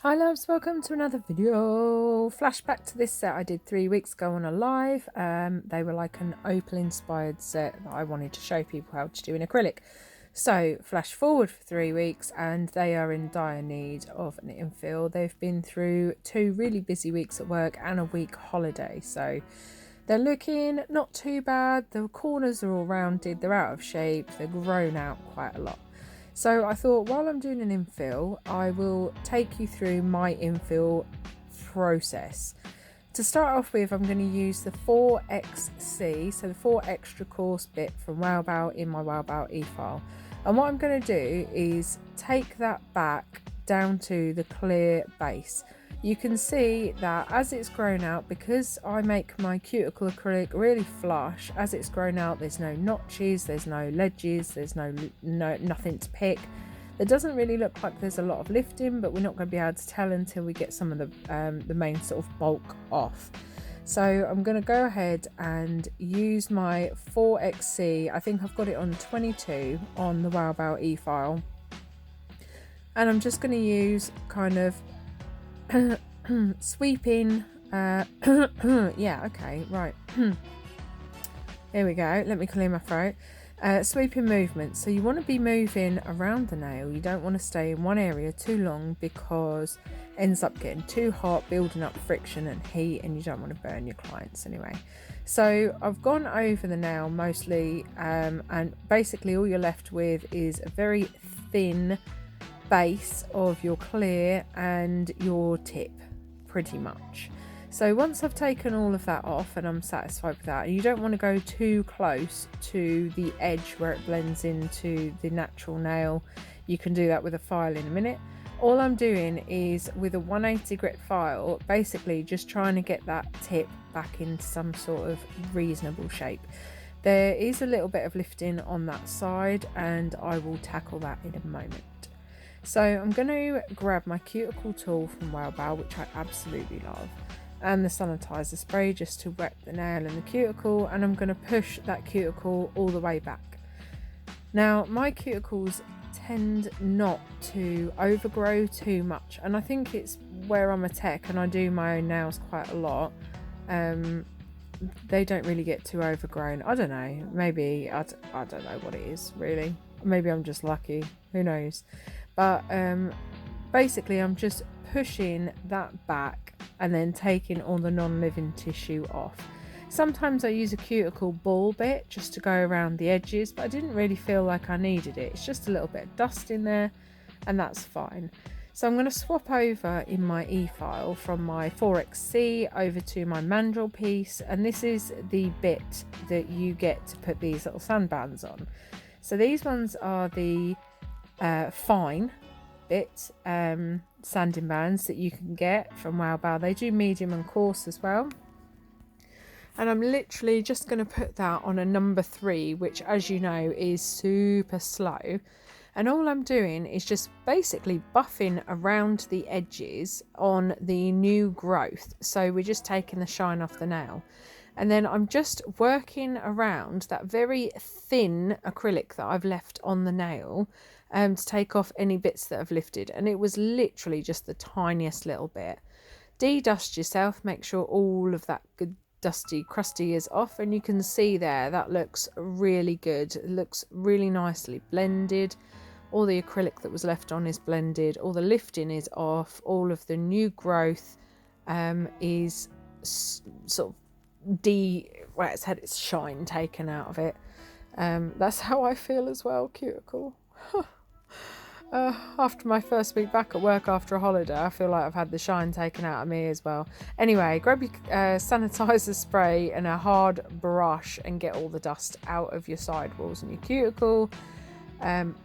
Hi loves, welcome to another video. Flashback to this set I did 3 weeks ago on a live. They were like an opal inspired set that I wanted to show people how to do in acrylic. So flash forward for 3 weeks and they are in dire need of an infill. They've been through 2 really busy weeks at work and a week holiday, so they're looking not too bad. The corners are all rounded, they're out of shape, they're grown out quite a lot. So I thought while I'm doing an infill, I will take you through my infill process. To start off with, I'm going to use the 4XC, so the 4 extra coarse bit from Wowbow in my Wowbow e-file. And what I'm going to do is take that back down to the clear base. You can see that as it's grown out, because I make my cuticle acrylic really flush, as it's grown out there's no notches, there's no ledges, there's nothing to pick. It doesn't really look like there's a lot of lifting, but we're not going to be able to tell until we get some of the main sort of bulk off. So I'm going to go ahead and use my 4XC. I think I've got it on 22 on the Wowbow e-file. And I'm just going to use kind of sweeping yeah, okay, right. Here we go, let me clear my throat. Sweeping movement, so you want to be moving around the nail. You don't want to stay in one area too long because it ends up getting too hot, building up friction and heat, and you don't want to burn your clients anyway. So I've gone over the nail mostly, and basically all you're left with is a very thin base of your clear and your tip, pretty much. So once I've taken all of that off and I'm satisfied with that, and you don't want to go too close to the edge where it blends into the natural nail, you can do that with a file in a minute. All I'm doing is with a 180 grit file, basically just trying to get that tip back into some sort of reasonable shape. There is a little bit of lifting on that side and I will tackle that in a moment. So I'm going to grab my cuticle tool from Wowbow, which I absolutely love, and the sanitizer spray just to wet the nail and the cuticle, and I'm going to push that cuticle all the way back. Now my cuticles tend not to overgrow too much, and I think it's where I'm a tech and I do my own nails quite a lot. They don't really get too overgrown. I don't know, maybe I don't know what it is really. Maybe I'm just lucky, who knows. But basically I'm just pushing that back and then taking all the non-living tissue off. Sometimes I use a cuticle ball bit just to go around the edges, but I didn't really feel like I needed it. It's just a little bit of dust in there and that's fine. So I'm going to swap over in my e-file from my 4XC over to my mandrel piece, and this is the bit that you get to put these little sandbands on. So these ones are the fine bit sanding bands that you can get from Wowbow. They do medium and coarse as well, and I'm literally just going to put that on a number 3, which, as you know, is super slow. And all I'm doing is just basically buffing around the edges on the new growth, so we're just taking the shine off the nail. And then I'm just working around that very thin acrylic that I've left on the nail to take off any bits that have lifted. And it was literally just the tiniest little bit. De-dust yourself, make sure all of that good dusty crusty is off, and you can see there that looks really good. It looks really nicely blended. All the acrylic that was left on is blended, all the lifting is off, all of the new growth is sort of where it's had its shine taken out of it. That's how I feel as well, cuticle. After my first week back at work after a holiday, I feel like I've had the shine taken out of me as well. Anyway, grab your sanitizer spray and a hard brush and get all the dust out of your sidewalls and your cuticle.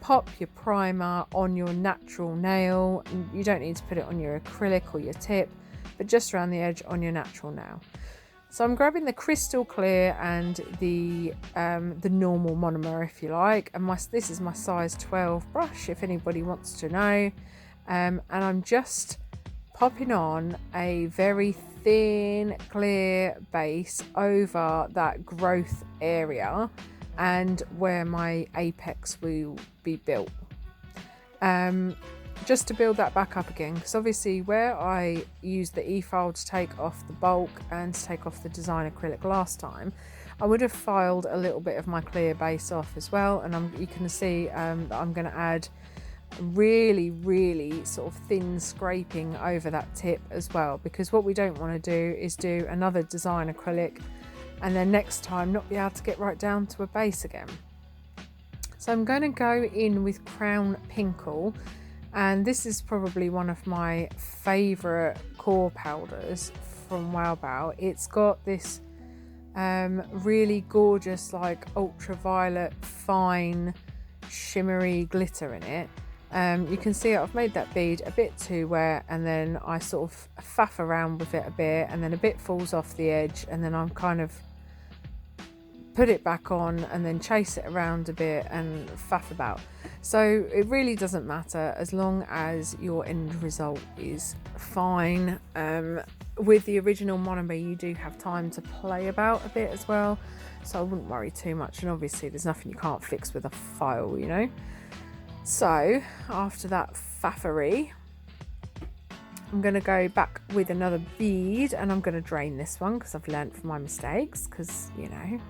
Pop your primer on your natural nail. You don't need to put it on your acrylic or your tip, but just around the edge on your natural nail. So I'm grabbing the crystal clear and the normal monomer, if you like, and this is my size 12 brush if anybody wants to know, and I'm just popping on a very thin clear base over that growth area and where my apex will be built. just to build that back up again, because obviously where I used the e-file to take off the bulk and to take off the design acrylic last time, I would have filed a little bit of my clear base off as well, and you can see that I'm going to add really sort of thin scraping over that tip as well, because what we don't want to do is do another design acrylic and then next time not be able to get right down to a base again. So I'm going to go in with Crown Pinkle, and this is probably one of my favourite core powders from Wow. It's got this really gorgeous, like ultraviolet fine shimmery glitter in it. You can see I've made that bead a bit too wet, and then I sort of faff around with it a bit, and then a bit falls off the edge, and then I'm kind of put it back on and then chase it around a bit and faff about. So it really doesn't matter as long as your end result is fine. With the original monomer you do have time to play about a bit as well, so I wouldn't worry too much, and obviously there's nothing you can't fix with a file, you know. So after that faffery, I'm going to go back with another bead, and I'm going to drain this one because I've learnt from my mistakes, because you know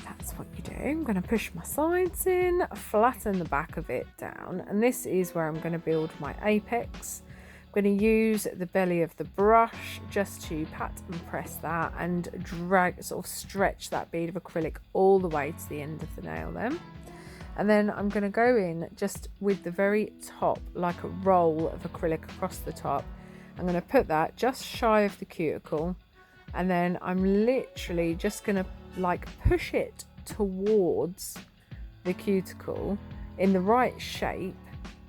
that's what you do. I'm going to push my sides in, flatten the back of it down, and this is where I'm going to build my apex. I'm going to use the belly of the brush just to pat and press that and drag, sort of stretch that bead of acrylic all the way to the end of the nail then. And then I'm going to go in just with the very top, like a roll of acrylic across the top. I'm going to put that just shy of the cuticle, and then I'm literally just going to like push it towards the cuticle in the right shape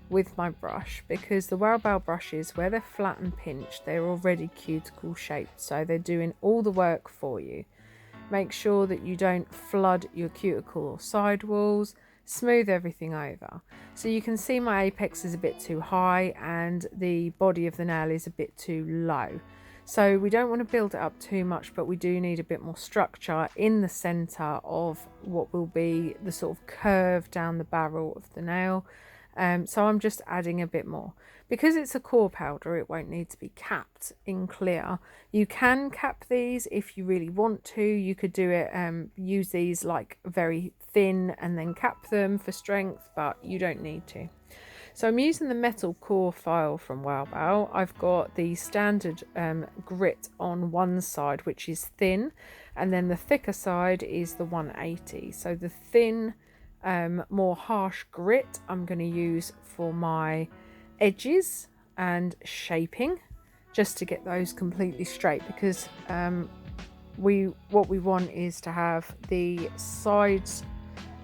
with my brush, because the Wow brushes, where they're flat and pinched, they're already cuticle shaped, so they're doing all the work for you. Make sure that you don't flood your cuticle or sidewalls. Smooth everything over. So you can see my apex is a bit too high and the body of the nail is a bit too low. So we don't want to build it up too much, but we do need a bit more structure in the center of what will be the sort of curve down the barrel of the nail. So I'm just adding a bit more. Because it's a core powder, it won't need to be capped in clear. You can cap these if you really want to. You could do it, use these like very thin and then cap them for strength, but you don't need to. So I'm using the metal core file from Wow. I've got the standard grit on one side, which is thin, and then the thicker side is the 180. So the thin, more harsh grit I'm going to use for my edges and shaping, just to get those completely straight, because what we want is to have the sides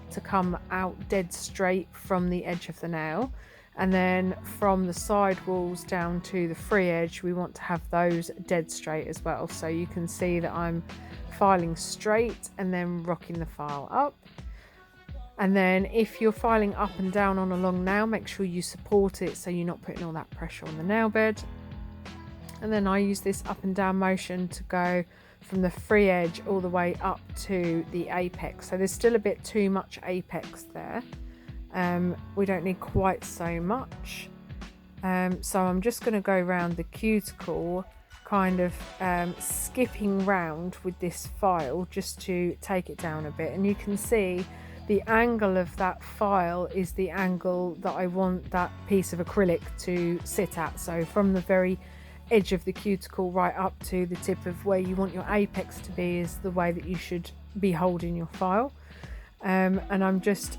to come out dead straight from the edge of the nail, and then from the side walls down to the free edge we want to have those dead straight as well. So you can see that I'm filing straight and then rocking the file up. And then if you're filing up and down on a long nail, make sure you support it so you're not putting all that pressure on the nail bed. And then I use this up and down motion to go from the free edge all the way up to the apex. So there's still a bit too much apex there. We don't need quite so much. So I'm just going to go around the cuticle, kind of skipping round with this file just to take it down a bit. And you can see the angle of that file is the angle that I want that piece of acrylic to sit at. So from the very edge of the cuticle right up to the tip of where you want your apex to be is the way that you should be holding your file. And I'm just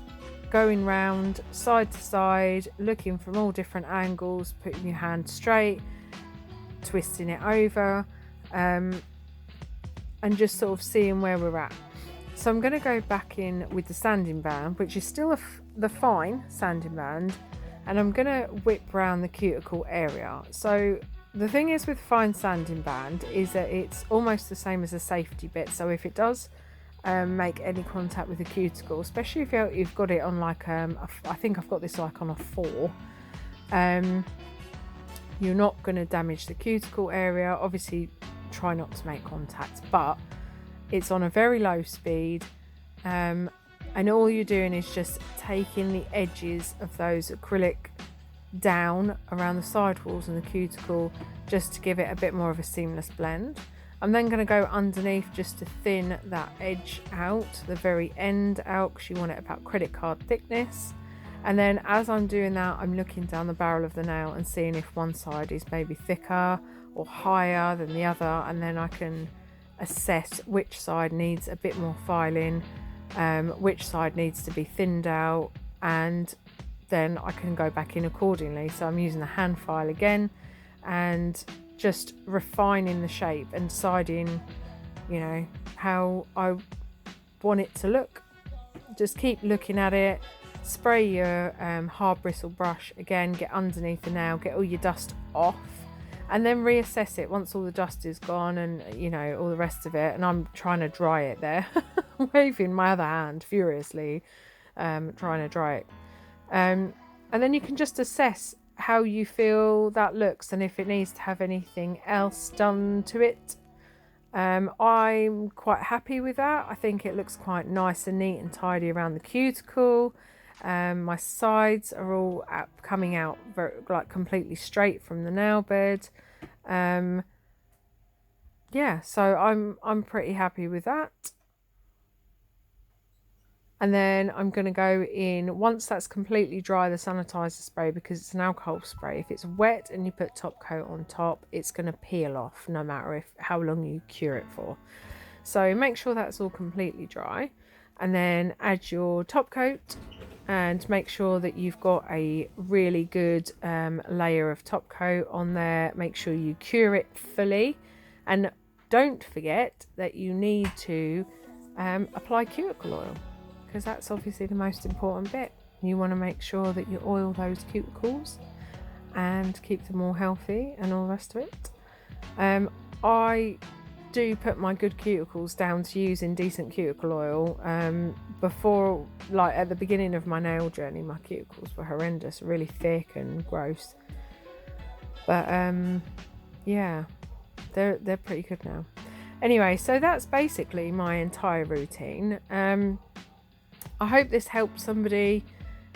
going round side to side, looking from all different angles, putting your hand straight, twisting it over, and just sort of seeing where we're at. So I'm going to go back in with the sanding band, which is still the fine sanding band, and I'm going to whip around the cuticle area. So the thing is with fine sanding band is that it's almost the same as a safety bit. So if it does make any contact with the cuticle, especially if you've got it on like I think I've got this like on a 4, you're not going to damage the cuticle area. Obviously try not to make contact, but it's on a very low speed, and all you're doing is just taking the edges of those acrylic down around the sidewalls and the cuticle, just to give it a bit more of a seamless blend. I'm then going to go underneath just to thin that edge out, the very end out, because you want it about credit card thickness. And then as I'm doing that, I'm looking down the barrel of the nail and seeing if one side is maybe thicker or higher than the other, and then I can assess which side needs a bit more filing, which side needs to be thinned out, and then I can go back in accordingly. So I'm using the hand file again and just refining the shape and deciding, you know, how I want it to look. Just keep looking at it, spray your hard bristle brush again, get underneath the nail, get all your dust off, and then reassess it once all the dust is gone and, you know, all the rest of it. And I'm trying to dry it there, waving my other hand furiously, trying to dry it. And then you can just assess how you feel that looks and if it needs to have anything else done to it. I'm quite happy with that. I think it looks quite nice and neat and tidy around the cuticle. My sides are all coming out very, like, completely straight from the nail bed. Yeah, so I'm pretty happy with that. And then I'm going to go in, once that's completely dry, the sanitizer spray, because it's an alcohol spray. If it's wet and you put top coat on top, it's going to peel off no matter how long you cure it for. So make sure that's all completely dry, and then add your top coat and make sure that you've got a really good layer of top coat on there. Make sure you cure it fully, and don't forget that you need to apply cuticle oil, because that's obviously the most important bit. You want to make sure that you oil those cuticles and keep them all healthy and all the rest of it. I do put my good cuticles down to using decent cuticle oil. Before, like at the beginning of my nail journey, my cuticles were horrendous, really thick and gross. But yeah, they're pretty good now. Anyway, so that's basically my entire routine. I hope this helps somebody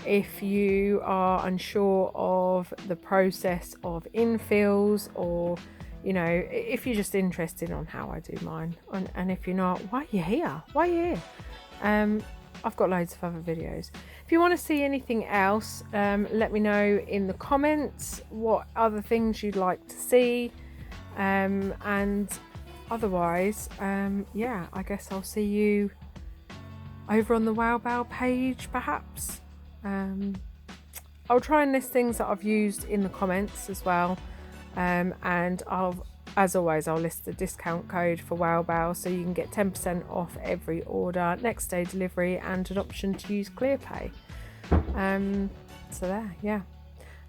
if you are unsure of the process of infills, or, you know, if you're just interested on how I do mine. And if you're not, why are you here? Why are you here? I've got loads of other videos. If you want to see anything else, let me know in the comments what other things you'd like to see. And otherwise, yeah, I guess I'll see you over on the WowBow page, perhaps. I'll try and list things that I've used in the comments as well, and as always, I'll list the discount code for WowBow, so you can get 10% off every order, next day delivery, and an option to use ClearPay. So there, yeah,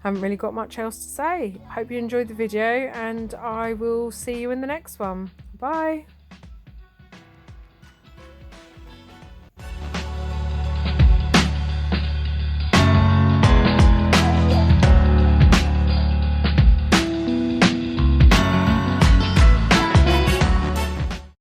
haven't really got much else to say. Hope you enjoyed the video, and I will see you in the next one. Bye.